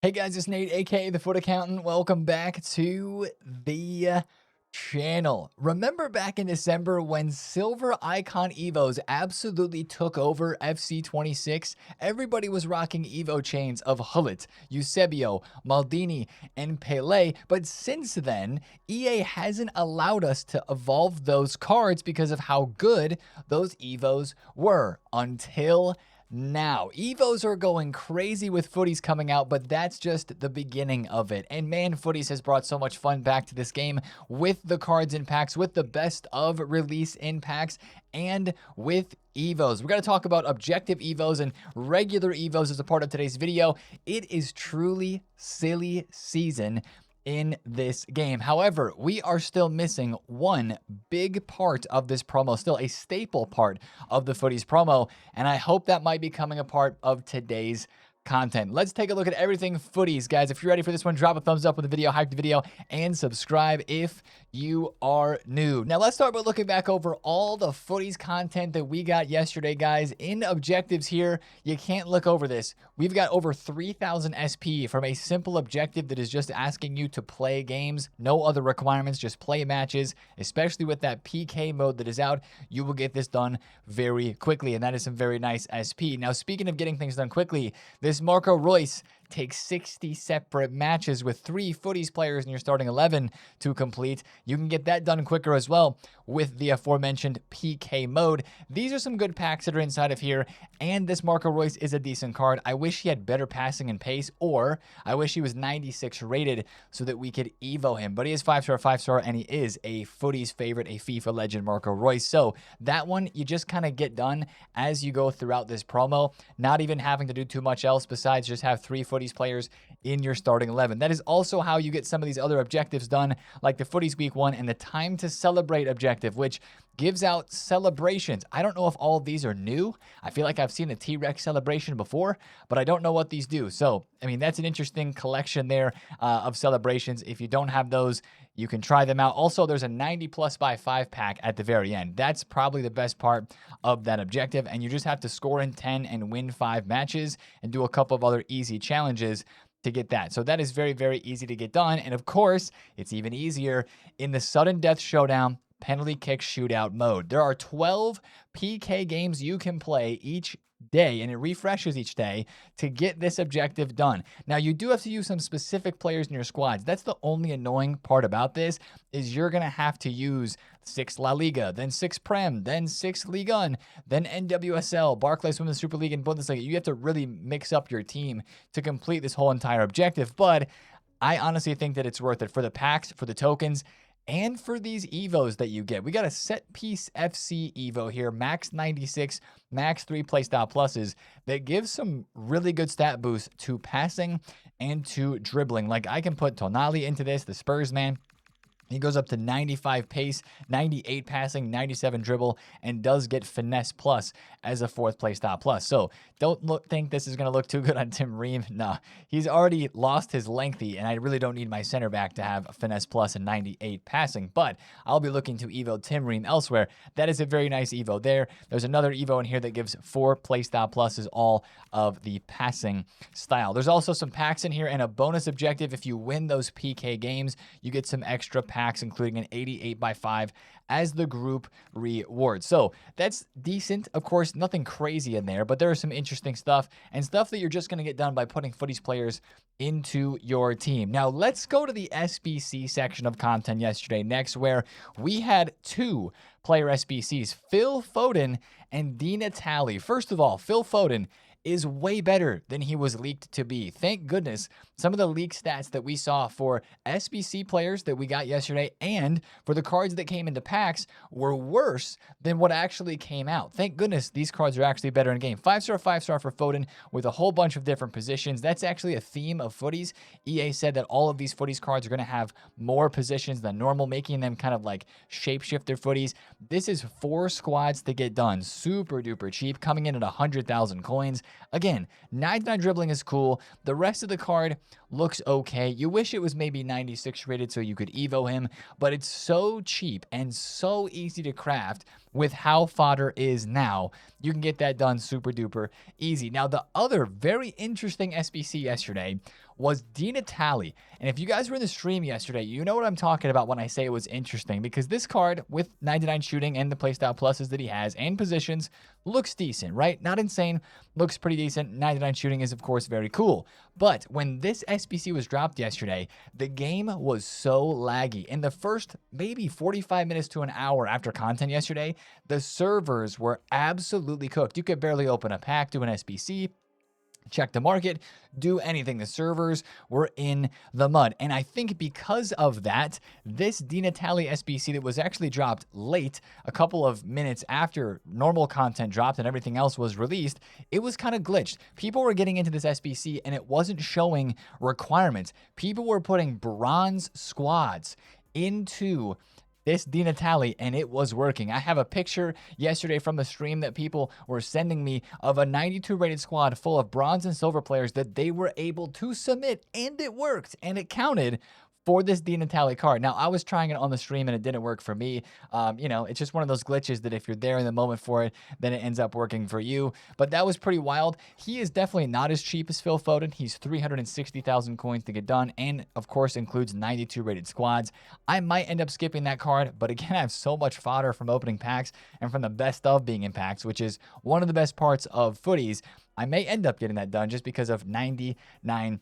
Hey guys, it's Nate, aka TheFutAccountant. Welcome back to the channel. Remember back in December when Silver Icon Evos absolutely took over FC26? Everybody was rocking Evo chains of Hullet, Eusebio, Maldini, and Pele, but since then, EA hasn't allowed us to evolve those cards because of how good those Evos were until now. Evos are going crazy with Futties coming out, but that's just the beginning of it. And man, Futties has brought so much fun back to this game with the cards in packs, with the best of release in packs, and with Evos. We're going to talk about objective Evos and regular Evos as a part of today's video. It is truly silly season in this game. However, we are still missing one big part of this promo, still a staple part of the Futties promo, and I hope that might be coming a part of today's content. Let's take a look at everything Futties, guys. If you're ready for this one, drop a thumbs up with the video, hype the video, and subscribe if you are new. Now, let's start by looking back over all the Futties content that we got yesterday, guys. In objectives here, you can't look over this. We've got over 3,000 SP from a simple objective that is just asking you to play games. No other requirements, just play matches, especially with that PK mode that is out. You will get this done very quickly, and that is some very nice SP. Now, speaking of getting things done quickly, this Marco Reus takes 60 separate matches with 3 Futties players in your starting 11 to complete. You can get that done quicker as well with the aforementioned PK mode. These are some good packs that are inside of here, and this Marco Reus is a decent card. I wish he had better passing and pace, or I wish he was 96 rated so that we could Evo him, but he is 5-star, and he is a Futties favorite, a FIFA legend Marco Reus. So that one, you just kind of get done as you go throughout this promo, not even having to do too much else besides just have 3 Futties players in your starting 11. That is also how you get some of these other objectives done, like the Futties Week 1 and the Time to Celebrate objective, which gives out celebrations. I don't know if all of these are new. I feel like I've seen a T-Rex celebration before, but I don't know what these do. So, I mean, that's an interesting collection there of celebrations. If you don't have those, you can try them out. Also, there's a 90 plus by 5 pack at the very end. That's probably the best part of that objective, and you just have to score in 10 and win 5 matches and do a couple of other easy challenges to get that. So that is very, very easy to get done. And of course, it's even easier in the Sudden Death Showdown penalty kick shootout mode. There are 12 PK games you can play each day, and it refreshes each day to get this objective done. Now, you do have to use some specific players in your squads. That's the only annoying part about this, is you're going to have to use 6 La Liga, then 6 Prem, then 6 Ligue 1, then NWSL, Barclays Women's Super League, and Bundesliga. You have to really mix up your team to complete this whole entire objective, but I honestly think that it's worth it for the packs, for the tokens, and for these Evos that you get. We got a set piece FC Evo here, max 96, max 3 playstyle pluses, that gives some really good stat boosts to passing and to dribbling. Like, I can put Tonali into this, the Spurs man. He goes up to 95 pace, 98 passing, 97 dribble, and does get finesse plus as a 4th playstyle plus. So don't think this is going to look too good on Tim Ream. Nah, he's already lost his lengthy, and I really don't need my center back to have a finesse plus and 98 passing. But I'll be looking to Evo Tim Ream elsewhere. That is a very nice Evo there. There's another Evo in here that gives 4 playstyle pluses, all of the passing style. There's also some packs in here and a bonus objective. If you win those PK games, you get some extra packs, including an 88 by 5 as the group reward. So that's decent. Of course, nothing crazy in there, but there is some interesting stuff and stuff that you're just going to get done by putting Futties players into your team. Now, let's go to the SBC section of content yesterday next, where we had 2 player SBCs, Phil Foden and Dina Talley. First of all, Phil Foden is way better than he was leaked to be. Thank goodness some of the leak stats that we saw for SBC players that we got yesterday and for the cards that came into packs were worse than what actually came out. Thank goodness these cards are actually better in game. 5-star, 5-star for Foden with a whole bunch of different positions. That's actually a theme of Futties. EA said that all of these Futties cards are going to have more positions than normal, making them kind of like shapeshifter Futties. This is 4 squads to get done. Super duper cheap, coming in at 100,000 coins. Again, 99 dribbling is cool. The rest of the card looks okay. You wish it was maybe 96 rated so you could Evo him, but it's so cheap and so easy to craft with how fodder is now. You can get that done super duper easy. Now, the other very interesting SBC yesterday was Di Natale. And if you guys were in the stream yesterday, you know what I'm talking about when I say it was interesting, because this card with 99 shooting and the playstyle pluses that he has and positions looks decent, right? Not insane, looks pretty decent. 99 shooting is, of course, very cool. But when this SBC was dropped yesterday, the game was so laggy. In the first maybe 45 minutes to an hour after content yesterday, the servers were absolutely cooked. You could barely open a pack, do an SBC, check the market, do anything. The servers were in the mud. And I think because of that, this Di Natale SBC that was actually dropped late, a couple of minutes after normal content dropped and everything else was released, it was kind of glitched. People were getting into this SBC and it wasn't showing requirements. People were putting bronze squads into this Di Natale, and it was working. I have a picture yesterday from the stream that people were sending me of a 92 rated squad full of bronze and silver players that they were able to submit, and it worked, and it counted for this Di Natale card. Now, I was trying it on the stream and it didn't work for me. It's just one of those glitches that if you're there in the moment for it, then it ends up working for you. But that was pretty wild. He is definitely not as cheap as Phil Foden. He's 360,000 coins to get done, and of course includes 92 rated squads. I might end up skipping that card, but again, I have so much fodder from opening packs and from the best of being in packs, which is one of the best parts of Futties. I may end up getting that done just because of 99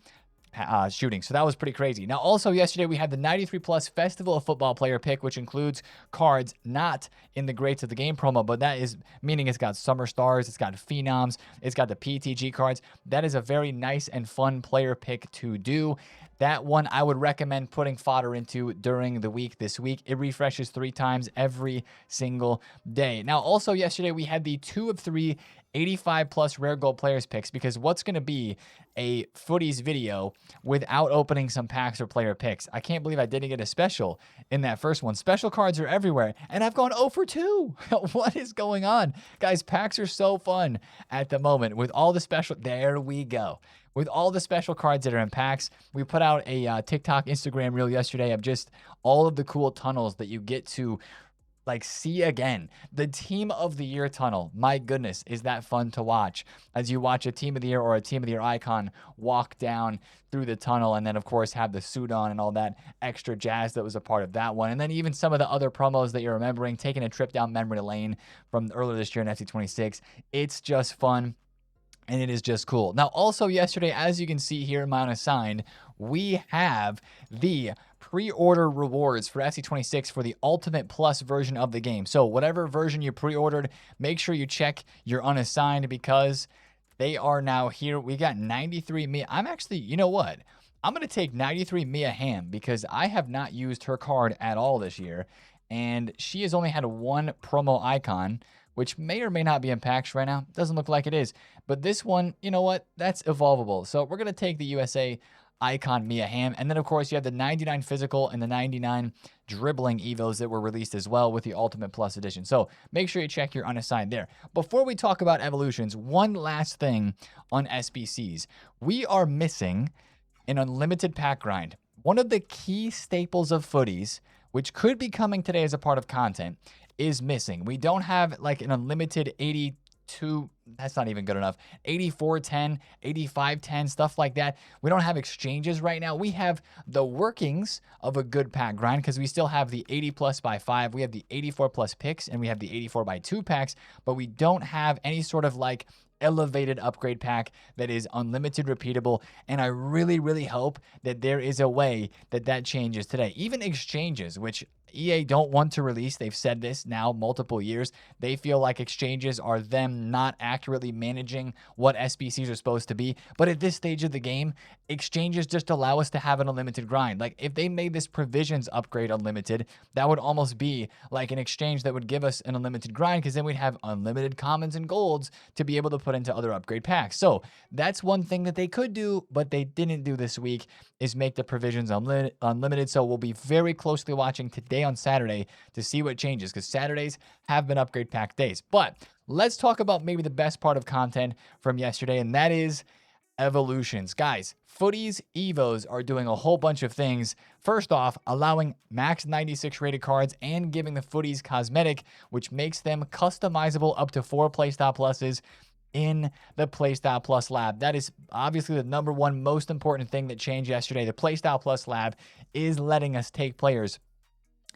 shooting. So that was pretty crazy. Now, also yesterday, we had the 93 plus Festival of Football player pick, which includes cards not in the Greats of the Game promo, but that is meaning it's got Summer Stars, it's got Phenoms, it's got the PTG cards. That is a very nice and fun player pick to do. That one I would recommend putting fodder into during the week this week. It refreshes 3 times every single day. Now, also yesterday, we had the 2 of 3 85 plus rare gold players picks, because what's going to be a Futties video without opening some packs or player picks? I can't believe I didn't get a special in that first one. Special cards are everywhere, and I've gone 0 for 2. What is going on? Guys, packs are so fun at the moment with all the special. There we go. With all the special cards that are in packs. We put out a TikTok, Instagram reel yesterday of just all of the cool tunnels that you get to see again. The Team of the Year tunnel, my goodness, is that fun to watch as you watch a Team of the Year or a Team of the Year icon walk down through the tunnel, and then of course have the suit on and all that extra jazz that was a part of that one. And then even some of the other promos that you're remembering, taking a trip down memory lane from earlier this year in FC26. It's just fun. And it is just cool. Now, also yesterday, as you can see here in my unassigned, we have the pre-order rewards for FC26 for the Ultimate Plus version of the game. So whatever version you pre-ordered, make sure you check your unassigned, because they are now here. We got 93 Mia. I'm actually, you know what? I'm going to take 93 Mia Hamm, because I have not used her card at all this year. And she has only had one promo icon, which may or may not be in packs right now. Doesn't look like it is. But this one, you know what? That's evolvable. So we're going to take the USA icon Mia Hamm. And then, of course, you have the 99 physical and the 99 dribbling Evos that were released as well with the Ultimate Plus edition. So make sure you check your unassigned there. Before we talk about evolutions, one last thing on SBCs. We are missing an unlimited pack grind. One of the key staples of Futties, which could be coming today as a part of content, is missing. We don't have an unlimited 82, that's not even good enough, 8410, 8510, stuff like that. We don't have exchanges right now. We have the workings of a good pack grind, because we still have the 80 plus by 5, we have the 84 plus picks, and we have the 84 by 2 packs, but we don't have any sort of elevated upgrade pack that is unlimited repeatable. And I really, really hope that there is a way that changes today. Even exchanges, which EA don't want to release. They've said this now multiple years. They feel like exchanges are them not accurately managing what SBCs are supposed to be. But at this stage of the game, exchanges just allow us to have an unlimited grind. If they made this provisions upgrade unlimited, that would almost be like an exchange that would give us an unlimited grind, because then we'd have unlimited commons and golds to be able to put into other upgrade packs. So that's one thing that they could do, but they didn't do this week, is make the provisions unlimited. So we'll be very closely watching today on Saturday to see what changes, because Saturdays have been upgrade pack days. But let's talk about maybe the best part of content from yesterday, and that is evolutions. Guys, Futties Evos are doing a whole bunch of things. First off, allowing max 96 rated cards and giving the Futties cosmetic, which makes them customizable up to 4 playstyle pluses. in the Playstyle Plus lab. That is obviously the number one most important thing that changed yesterday. The Playstyle Plus lab is letting us take players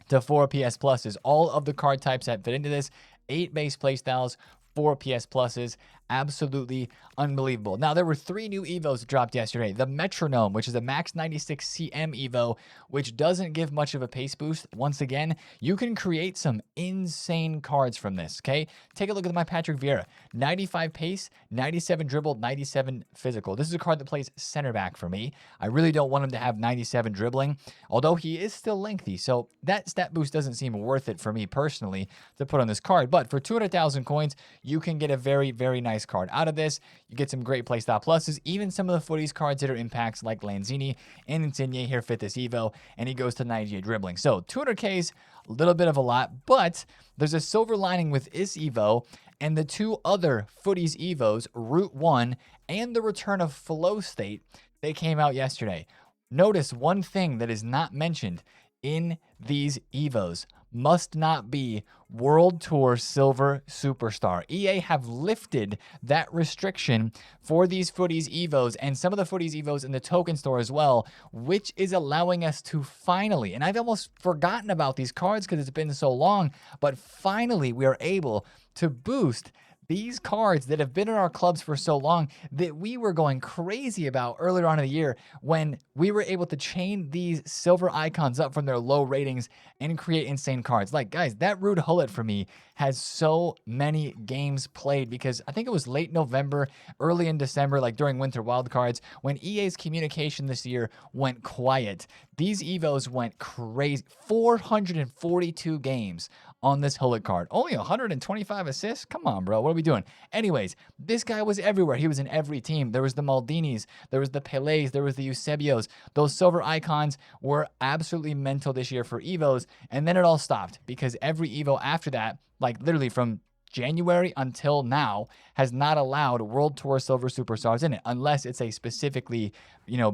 to 4 PS Pluses. All of the card types that fit into this, 8 base playstyles, 4 PS Pluses. Absolutely unbelievable. Now, there were 3 new Evos that dropped yesterday. The Metronome, which is a max 96 CM Evo, which doesn't give much of a pace boost. Once again, you can create some insane cards from this, okay? Take a look at my Patrick Vieira. 95 pace, 97 dribble, 97 physical. This is a card that plays center back for me. I really don't want him to have 97 dribbling, although he is still lengthy, so that stat boost doesn't seem worth it for me personally to put on this card. But for 200,000 coins, you can get a very, very nice card out of this. You get some great playstyle pluses. Even some of the Futties cards that are impacts like Lanzini and Insigne here fit this Evo, and he goes to 98 dribbling. So 200K is a little bit of a lot, but there's a silver lining with this Evo and the 2 other Futties Evos, Route 1 and the return of Flow State. They came out yesterday. Notice one thing that is not mentioned in these Evos must not be World Tour Silver Superstar. EA have lifted that restriction for these Futties Evos and some of the Futties Evos in the token store as well, which is allowing us to finally, and I've almost forgotten about these cards because it's been so long, but finally we are able to boost these cards that have been in our clubs for so long that we were going crazy about earlier on in the year when we were able to chain these silver icons up from their low ratings and create insane cards. Like, guys, that Rude Hullet for me has so many games played because I think it was late November, early in December, like during Winter Wildcards, when EA's communication this year went quiet. These Evos went crazy. 442 games on this Hullet card. Only 125 assists? Come on, bro. What are we doing? Anyways, this guy was everywhere. He was in every team. There was the Maldinis. There was the Pelés. There was the Eusebios. Those silver icons were absolutely mental this year for Evos. And then it all stopped because every Evo after that, like literally from January until now, has not allowed World Tour Silver Superstars in it unless it's a specifically,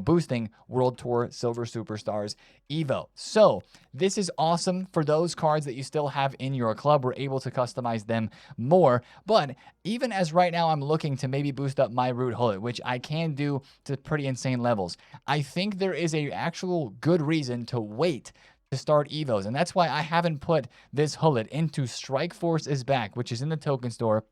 boosting World Tour Silver Superstars Evo. So this is awesome for those cards that you still have in your club. We're able to customize them more. But even as right now I'm looking to maybe boost up my Rude Hullet, which I can do to pretty insane levels, I think there is a actual good reason to wait to start Evos. And that's why I haven't put this Hullet into Strike Force is Back, which is in the token store,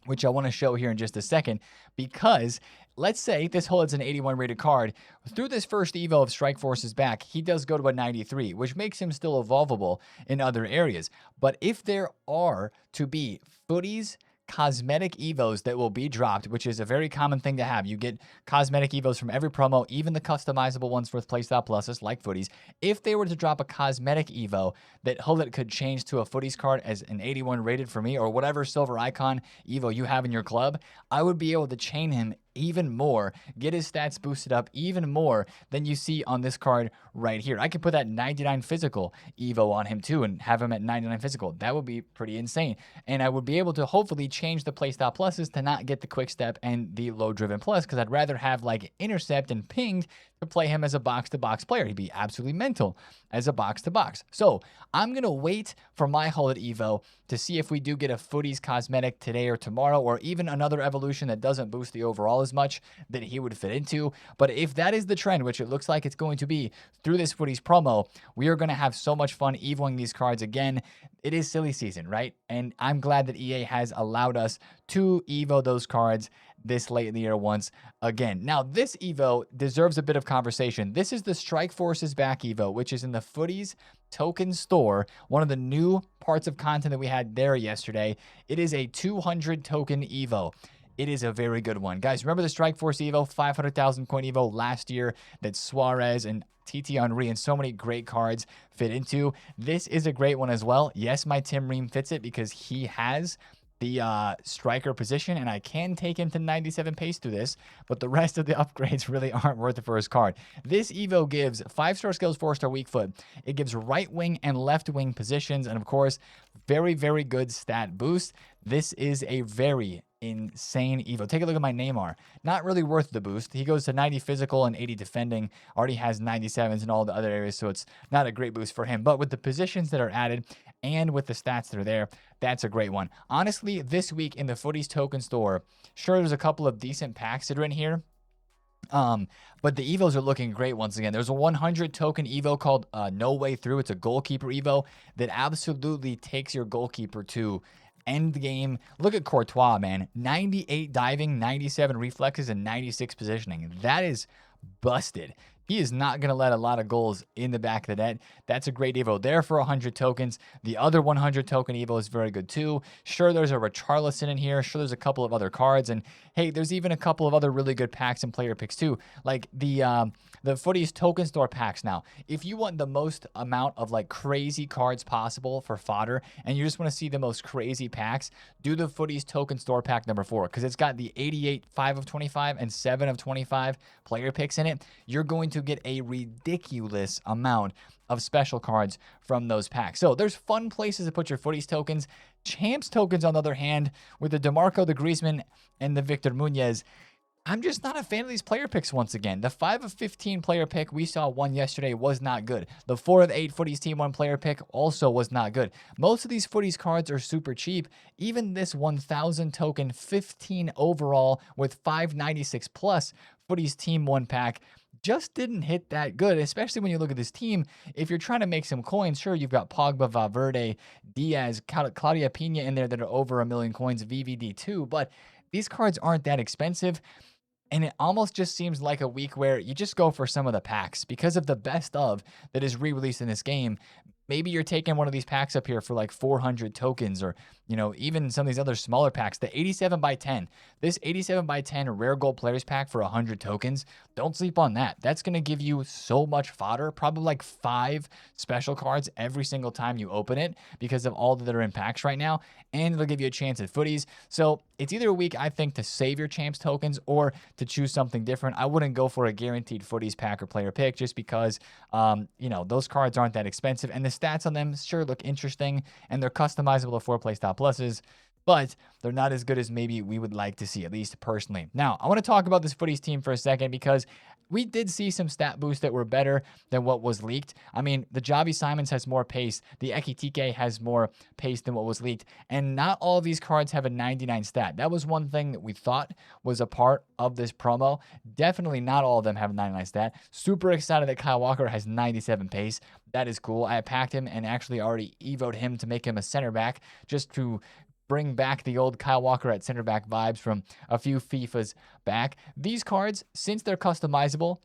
which I want to show here in just a second, because let's say this Hullet's an 81 rated card. Through this first Evo of Strike Force is Back, he does go to a 93, which makes him still evolvable in other areas. But if there are to be Futties cosmetic Evos that will be dropped, which is a very common thing to have. You get cosmetic Evos from every promo, even the customizable ones with Playstyle Pluses like Futties. If they were to drop a cosmetic Evo that Hullet could change to a Futties card as an 81 rated for me, or whatever silver icon Evo you have in your club, I would be able to chain him even more, get his stats boosted up even more than you see on this card right here. I could put that 99 physical Evo on him too and have him at 99 physical. That would be pretty insane. And I would be able to hopefully change the playstyle pluses to not get the quick step and the low driven plus, because I'd rather have like intercept and pinged to play him as a box-to-box player. He'd be absolutely mental as a box-to-box. So I'm going to wait for my Hullet Evo to see if we do get a Futties cosmetic today or tomorrow, or even another evolution that doesn't boost the overall as much that he would fit into. But if that is the trend, which it looks like it's going to be through this Futties promo, we are going to have so much fun evoing these cards again. It is silly season, right? And I'm glad that EA has allowed us to evo those cards this late in the year once again. Now, this Evo deserves a bit of conversation. This is the Strike Force is Back Evo, which is in the Futties token store, one of the new parts of content that we had there yesterday. It is a 200 token Evo. It is a very good one. Guys, remember the Strike Force Evo, 500,000 coin Evo last year that Suarez and TT Henry and so many great cards fit into? This is a great one as well. Yes, my Tim Ream fits it because he has the striker position, and I can take him to 97 pace through this, but the rest of the upgrades really aren't worth it for his card. This Evo gives 5-star skills, 4-star weak foot. It gives right wing and left wing positions, and of course, very, very good stat boost. This is a very insane Evo. Take a look at my Neymar. Not really worth the boost. He goes to 90 physical and 80 defending. Already has 97s in all the other areas, so it's not a great boost for him. But with the positions that are added and with the stats that are there, that's a great one. Honestly, this week in the Futties token store, sure, there's a couple of decent packs that are in here. But the Evos are looking great once again. There's a 100 token Evo called No Way Through. It's a goalkeeper Evo that absolutely takes your goalkeeper to end game. Look at Courtois, man. 98 diving, 97 reflexes, and 96 positioning. That is busted. He is not going to let a lot of goals in the back of the net. That's a great Evo there for 100 tokens. The other 100 token Evo is very good too. Sure, there's a Richarlison in here. Sure, there's a couple of other cards. And hey, there's even a couple of other really good packs and player picks too. Like the Futties token store packs now. If you want the most amount of like crazy cards possible for fodder and you just want to see the most crazy packs, do the Futties token store pack number 4 because it's got the 88 5 of 25 and 7 of 25 player picks in it. You're going to get a ridiculous amount of special cards from those packs. So there's fun places to put your Futties tokens. Champs tokens, on the other hand, with the DeMarco, the Griezmann, and the Victor Muñoz, I'm just not a fan of these player picks once again. The 5 of 15 player pick we saw one yesterday was not good. The 4 of 8 Futties Team 1 player pick also was not good. Most of these Futties cards are super cheap. Even this 1,000 token 15 overall with 596 plus Futties Team 1 pack just didn't hit that good, especially when you look at this team. If you're trying to make some coins, sure, you've got Pogba, Valverde, Diaz, Claudia Pina in there that are over 1 million coins, VVD too, but these cards aren't that expensive. And it almost just seems like a week where you just go for some of the packs because of the best of that is re-released in this game. Maybe you're taking one of these packs up here for like 400 tokens or, you know, even some of these other smaller packs. The 87 by 10, this 87 by 10 rare gold players pack for 100 tokens. Don't sleep on that. That's going to give you so much fodder, probably like 5 special cards every single time you open it because of all that are in packs right now. And it'll give you a chance at Futties. So it's either a week, I think, to save your champs tokens or to choose something different. I wouldn't go for a guaranteed Futties pack or player pick just because, you know, those cards aren't that expensive. And the stats on them sure look interesting and they're customizable to 4 playstyle pluses, but they're not as good as maybe we would like to see, at least personally. Now, I want to talk about this Futties team for a second because we did see some stat boosts that were better than what was leaked. I mean, the Javi Simons has more pace. The Ekitike has more pace than what was leaked. And not all of these cards have a 99 stat. That was one thing that we thought was a part of this promo. Definitely not all of them have a 99 stat. Super excited that Kyle Walker has 97 pace. That is cool. I packed him and actually already evoed him to make him a center back just to bring back the old Kyle Walker at center back vibes from a few FIFAs back. These cards, since they're customizable,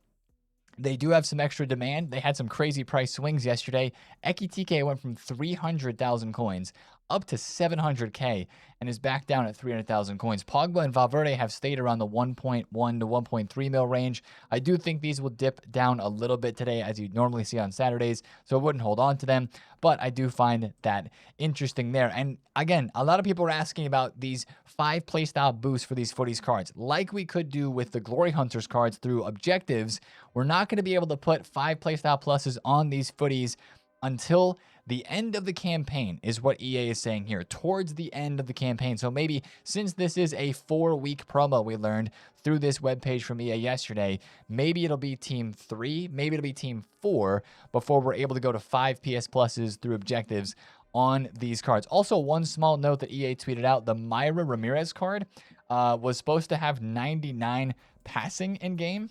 they do have some extra demand. They had some crazy price swings yesterday. Ekitike went from 300,000 coins up to 700K and is back down at 300,000 coins. Pogba and Valverde have stayed around the 1.1 to 1.3 mil range. I do think these will dip down a little bit today as you normally see on Saturdays, so I wouldn't hold on to them, but I do find that interesting there. And again, a lot of people are asking about these 5 playstyle boosts for these Futties cards. Like we could do with the Glory Hunters cards through objectives, we're not going to be able to put 5 playstyle pluses on these Futties until the end of the campaign is what EA is saying here, towards the end of the campaign. So maybe since this is a 4-week promo we learned through this webpage from EA yesterday, maybe it'll be Team 3, maybe it'll be Team 4 before we're able to go to 5 PS pluses through objectives on these cards. Also, one small note that EA tweeted out, the Myra Ramirez card was supposed to have 99 passing in game,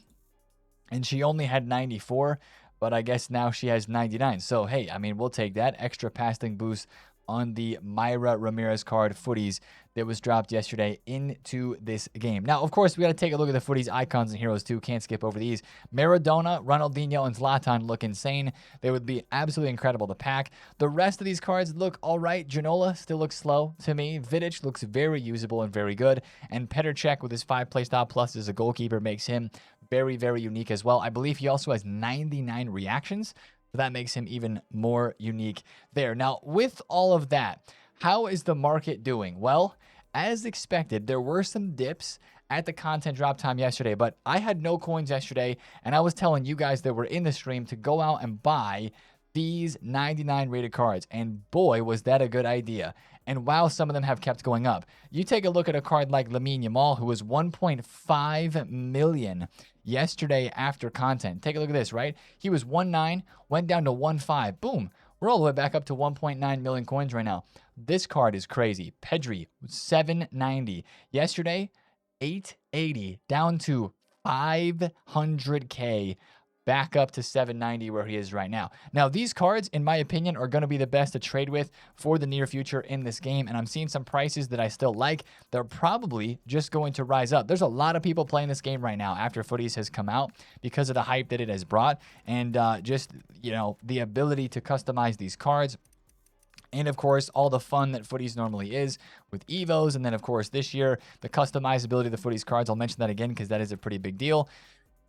and she only had 94. But I guess now she has 99. So, hey, I mean, we'll take that extra passing boost on the Myra Ramirez card Futties that was dropped yesterday into this game. Now, of course, we got to take a look at the Futties icons and heroes too. Can't skip over these. Maradona, Ronaldinho, and Zlatan look insane. They would be absolutely incredible to pack. The rest of these cards look all right. Ginola still looks slow to me. Vidic looks very usable and very good. And Petr Cech with his 5 playstyle plus as a goalkeeper makes him very, very unique as well. I believe he also has 99 reactions. So that makes him even more unique there. Now, with all of that, how is the market doing? Well, as expected, there were some dips at the content drop time yesterday, but I had no coins yesterday, and I was telling you guys that were in the stream to go out and buy these 99 rated cards. And boy, was that a good idea. And wow, some of them have kept going up. You take a look at a card like Lamine Yamal, who was 1.5 million yesterday after content. Take a look at this, right? He was 1.9, went down to 1.5. Boom. We're all the way back up to 1.9 million coins right now. This card is crazy. Pedri, 790. Yesterday, 880, down to 500K. Back up to 790 where he is right now. Now, these cards, in my opinion, are going to be the best to trade with for the near future in this game, and I'm seeing some prices that I still like. They're probably just going to rise up. There's a lot of people playing this game right now after Futties has come out because of the hype that it has brought, and just, you know, the ability to customize these cards. And, of course, all the fun that Futties normally is with Evos. And then, of course, this year, the customizability of the Futties cards. I'll mention that again because that is a pretty big deal.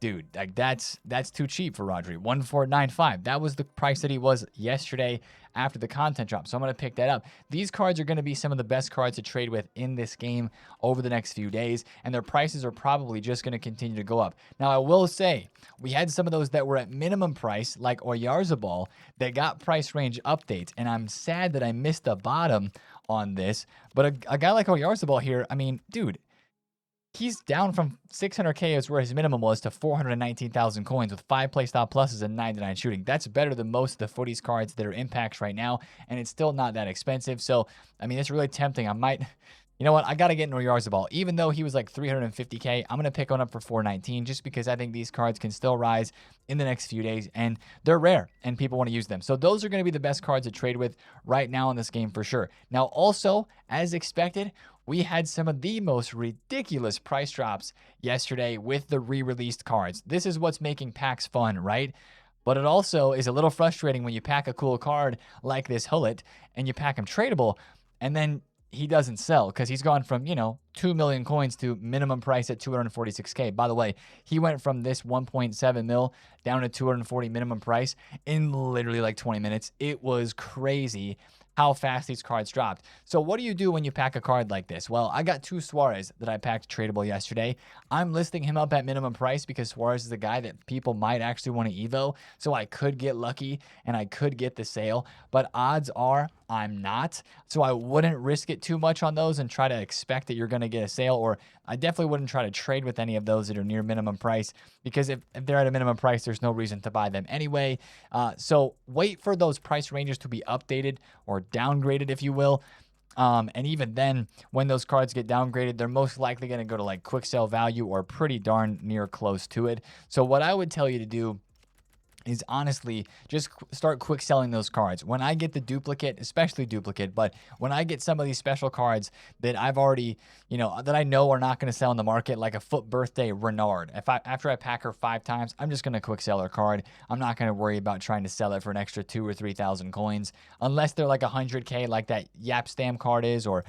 Dude, like that's too cheap for Rodri. 1,495. That was the price that he was yesterday after the content drop. So I'm going to pick that up. These cards are going to be some of the best cards to trade with in this game over the next few days, and their prices are probably just going to continue to go up. Now, I will say, we had some of those that were at minimum price, like Oyarzabal, that got price range updates, and I'm sad that I missed the bottom on this. But a guy like Oyarzabal here, I mean, dude, he's down from 600K is where his minimum was to 419,000 coins with 5 playstyle pluses and 99 shooting. That's better than most of the Futties cards that are impacts right now, and it's still not that expensive. So, I mean, it's really tempting. I might, you know what? I got to get Oyarzabal. Even though he was like 350K, I'm going to pick one up for 419 just because I think these cards can still rise in the next few days, and they're rare, and people want to use them. So those are going to be the best cards to trade with right now in this game for sure. Now, also, as expected, we had some of the most ridiculous price drops yesterday with the re-released cards. This is what's making packs fun, right? But it also is a little frustrating when you pack a cool card like this Hullet and you pack him tradable, and then he doesn't sell because he's gone from, you know, 2 million coins to minimum price at 246K. By the way, he went from this 1.7 mil down to 240 minimum price in literally like 20 minutes. It was crazy how fast these cards dropped. So what do you do when you pack a card like this? Well, I got 2 Suarez that I packed tradable yesterday. I'm listing him up at minimum price because Suarez is a guy that people might actually want to Evo. So I could get lucky and I could get the sale, but odds are I'm not. So I wouldn't risk it too much on those and try to expect that you're going to get a sale, or I definitely wouldn't try to trade with any of those that are near minimum price, because if they're at a minimum price, there's no reason to buy them anyway. So wait for those price ranges to be updated or downgraded, if you will. And even then, when those cards get downgraded, they're most likely going to go to like quick sell value or pretty darn near close to it. So what I would tell you to do is honestly just start quick selling those cards. When I get the duplicate, especially duplicate, but when I get some of these special cards that I've already, you know, that I know are not going to sell in the market, like a Foot Birthday Renard, after I pack her 5 times, I'm just going to quick sell her card. I'm not going to worry about trying to sell it for an extra 2,000 or 3,000 coins, unless they're like 100K, like that Yap Stam card is, or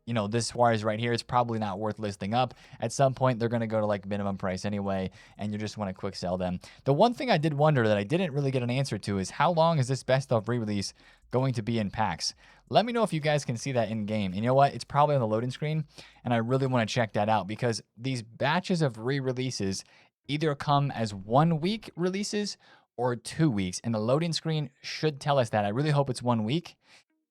you know, this Suarez right here, it's probably not worth listing up. At some point, they're going to go to like minimum price anyway, and you just want to quick sell them. The one thing I did wonder that I didn't really get an answer to is how long is this best of re-release going to be in packs? Let me know if you guys can see that in game. And you know what? It's probably on the loading screen, and I really want to check that out because these batches of re-releases either come as 1 week releases or 2 weeks, and the loading screen should tell us that. I really hope it's 1 week.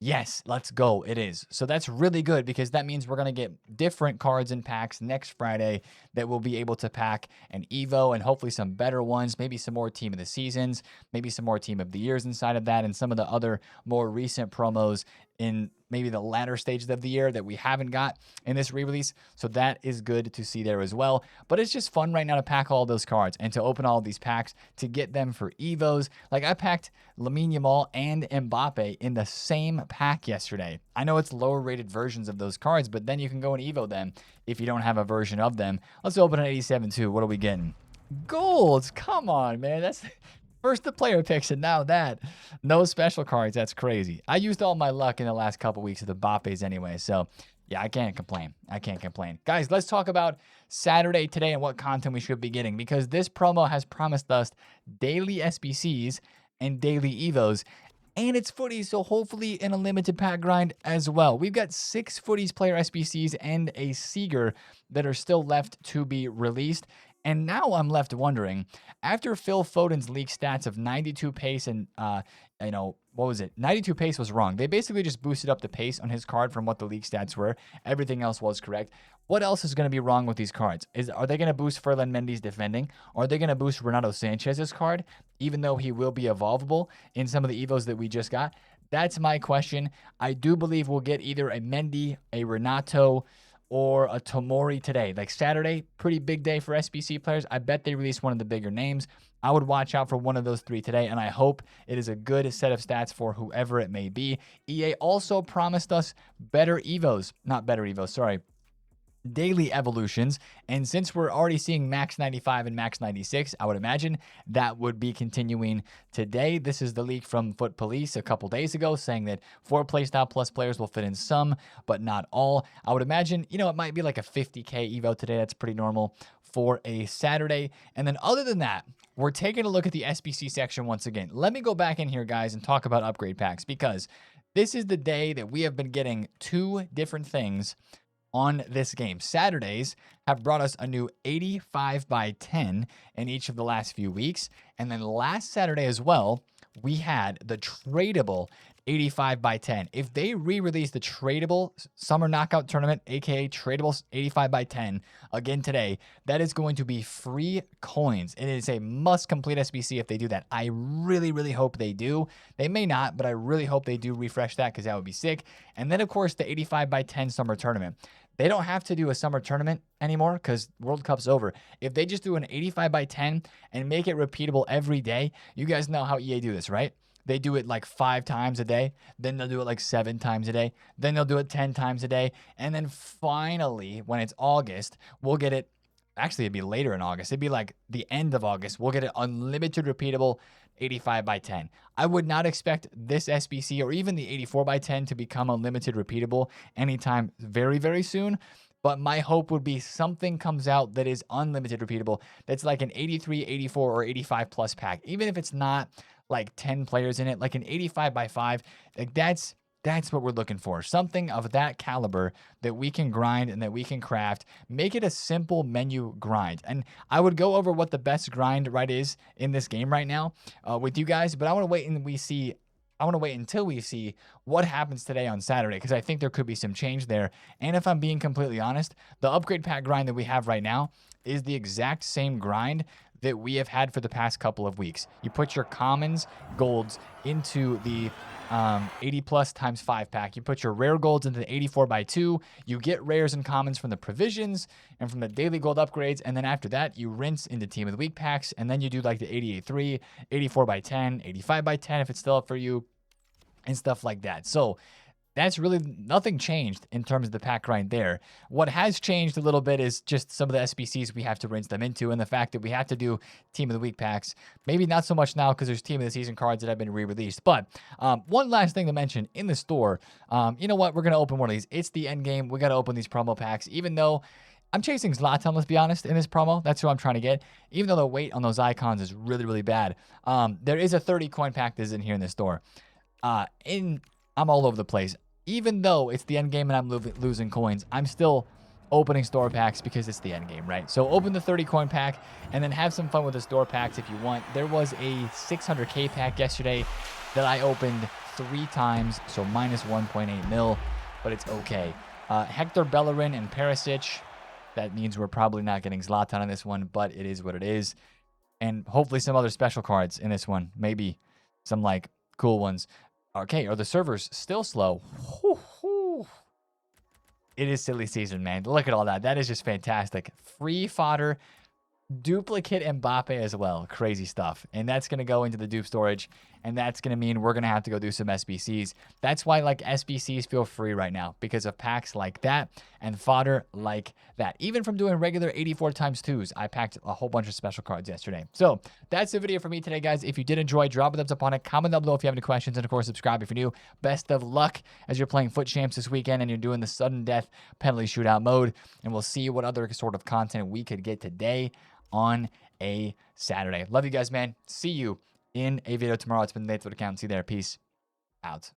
Yes, let's go. It is. So that's really good because that means we're going to get different cards in packs next Friday that we'll be able to pack an Evo and hopefully some better ones, maybe some more Team of the Seasons, maybe some more Team of the Years inside of that, and some of the other more recent promos in maybe the latter stages of the year that we haven't got in this re-release. So that is good to see there as well. But it's just fun right now to pack all those cards and to open all these packs to get them for Evos. Like I packed Lamine Yamal and Mbappe in the same pack yesterday. I know it's lower rated versions of those cards, but then you can go and Evo them if you don't have a version of them. Let's open an 87 too. What are we getting? Golds. Come on, man. That's first the player picks and now that. No special cards. That's crazy. I used all my luck in the last couple weeks of the Mbappes anyway. So yeah, I can't complain. I can't complain. Guys, let's talk about Saturday today and what content we should be getting, because this promo has promised us daily SBCs and daily Evos. And it's Futties, so hopefully in a limited pack grind as well. We've got 6 Futties player SBCs and a Seeger that are still left to be released. And now I'm left wondering, after Phil Foden's league stats of 92 pace and, what was it? 92 pace was wrong. They basically just boosted up the pace on his card from what the league stats were. Everything else was correct. What else is going to be wrong with these cards? Are they going to boost Ferland Mendy's defending? Are they going to boost Renato Sanchez's card, even though he will be evolvable in some of the Evos that we just got? That's my question. I do believe we'll get either a Mendy, a Renato, or a Tomori today. Like Saturday, pretty big day for SBC players. I bet they release one of the bigger names. I would watch out for one of those three today, and I hope it is a good set of stats for whoever it may be. EA also promised us daily evolutions, and since we're already seeing max 95 and max 96, I would imagine that would be continuing today. This is the leak from Foot Police a couple days ago saying that 4 Playstyle Plus players will fit in some, but not all. I would imagine, it might be like a 50k Evo today. That's pretty normal for a Saturday. And then other than that, we're taking a look at the SBC section once again. Let me go back in here, guys, and talk about upgrade packs, because this is the day that we have been getting 2 different things on this game. Saturdays have brought us a new 85 by 10 in each of the last few weeks. And then last Saturday as well, we had the tradable 85 by 10. If they re-release the tradable Summer Knockout Tournament, aka tradable 85 by 10, again today, that is going to be free coins. It is a must complete SBC if they do that. I really, really hope they do. They may not, but I really hope they do refresh that, because that would be sick. And then, of course, the 85 by 10 Summer Tournament. They don't have to do a summer tournament anymore because World Cup's over. If they just do an 85 by 10 and make it repeatable every day, you guys know how EA do this, right? They do it like 5 times a day. Then they'll do it like 7 times a day. Then they'll do it 10 times a day. And then finally, when it's August, we'll get it. Actually, it'd be later in August. It'd be like the end of August. We'll get it unlimited repeatable 85 by 10. I would not expect this SBC or even the 84 by 10 to become unlimited repeatable anytime very, very soon. But my hope would be something comes out that is unlimited repeatable. That's like an 83, 84, or 85 plus pack. Even if it's not like 10 players in it, like an 85 by 5, like that's what we're looking for. Something of that caliber that we can grind and that we can craft. Make it a simple menu grind. And I would go over what the best grind is in this game right now with you guys, but I want to wait until we see what happens today on Saturday, because I think there could be some change there. And if I'm being completely honest, the upgrade pack grind that we have right now is the exact same grind that we have had for the past couple of weeks. You put your commons, golds into the 80 plus times 5 pack. You put your rare golds into the 84 by 2. You get rares and commons from the provisions and from the daily gold upgrades. And then after that, you rinse into team of the week packs. And then you do like the 88.3, 84 by 10, 85 by 10 if it's still up for you, and stuff like that. So that's really nothing changed in terms of the pack grind there. What has changed a little bit is just some of the SBCs we have to rinse them into, and the fact that we have to do Team of the Week packs. Maybe not so much now because there's Team of the Season cards that have been re-released. But one last thing to mention in the store, you know what? We're going to open one of these. It's the end game. We got to open these promo packs, even though I'm chasing Zlatan, let's be honest, in this promo. That's who I'm trying to get. Even though the weight on those icons is really, really bad. There is a 30 coin pack that is in here in the store. I'm all over the place. Even though it's the end game and I'm losing coins, I'm still opening store packs because it's the end game, right? So open the 30 coin pack and then have some fun with the store packs if you want. There was a 600k pack yesterday that I opened 3 times, so minus 1.8 mil, but it's okay. Hector Bellerin and Perisic. That means we're probably not getting Zlatan on this one, but it is what it is. And hopefully some other special cards in this one. Maybe some like cool ones. Okay, are the servers still slow? It is silly season, man. Look at all that. That is just fantastic. Free fodder, duplicate Mbappe as well. Crazy stuff. And that's going to go into the dupe storage, and that's going to mean we're going to have to go do some SBCs. That's why like SBCs feel free right now, because of packs like that and fodder like that. Even from doing regular 84 times 2s, I packed a whole bunch of special cards yesterday. So that's the video for me today, guys. If you did enjoy, drop a thumbs up on it. Comment down below if you have any questions, and of course, subscribe if you're new. Best of luck as you're playing Foot Champs this weekend and you're doing the sudden death penalty shootout mode. And we'll see what other sort of content we could get today on a Saturday. Love you guys, man. See you in a video tomorrow. It's been the TheFutAccountant. See you there. Peace out.